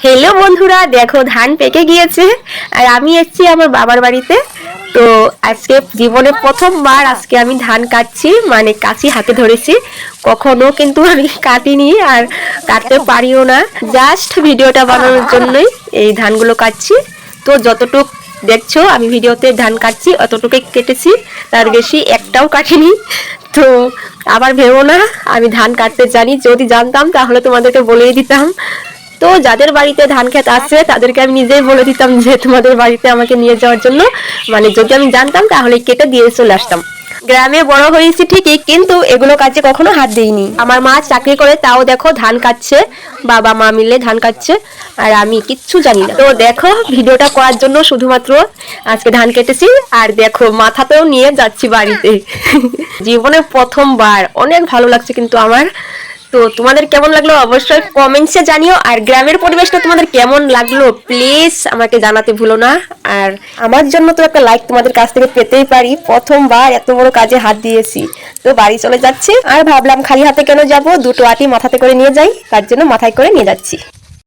Hello बंधुरा देखो धान पेके गिয়েছে আর আমি এসেছি আমার বাবার বাড়িতে। তো আজকে জীবনে প্রথমবার আজকে আমি ধান কাটছি, মানে কাঁচি হাতে ধরেছি। কখনো কিন্তু আমি কাটিনি আর কাটতে পারিও না, জাস্ট ভিডিওটা বানানোর জন্যই এই ধানগুলো কাটছি। তো যতটুক দেখছো আমি ভিডিওতে ধান কাটছি অতটুকুই কেটেছি, তার বেশি একটাও কাটিনি। তো আবার ভেবো না আমি ধান কাটতে জানি, যদি জানতাম তাহলে তোমাদেরকে বলেই দিতাম। তো যাদের বাড়িতে ধান ক্ষেত আছে তাদেরকে আমি নিজেই বলে দিতাম যে তোমাদের বাড়িতে আমাকে নিয়ে যাওয়ার জন্য, মানে যদি আমি জানতাম তাহলে কেটে দিয়ে চলে আসতাম। গ্রামে বড় হয়েছি ঠিকই, কিন্তু এগুলো কাজে কখনো হাত দেইনি। আমার মা চাকরি করে, তাও দেখো ধান কাটছে, বাবা মা মিলে ধান কাটছে, আর আমি কিচ্ছু জানি না। তো দেখো ভিডিওটা করার জন্য শুধুমাত্র আজকে ধান কেটেছি, আর দেখো মাথাতেও নিয়ে যাচ্ছি বাড়িতে। জীবনে প্রথমবার, অনেক ভালো লাগছে কিন্তু আমার। তো তোমাদের কেমন লাগলো অবশ্যই কমেন্টসে জানিও, আর গ্রামের পরিবেশটা তোমাদের কেমন লাগলো প্লিজ আমাকে জানাতে ভুলো না। আর আমার জন্য তো একটা লাইক তোমাদের কাছ থেকে পেতেই পারি, প্রথমবার এত বড় কাজে হাত দিয়েছি। তো বাড়ি চলে যাচ্ছি, আর ভাবলাম খালি হাতে কেন যাব, দুটো আটি মাথাতে করে নিয়ে যাই, তার জন্য মাথায় করে নিয়ে যাচ্ছি।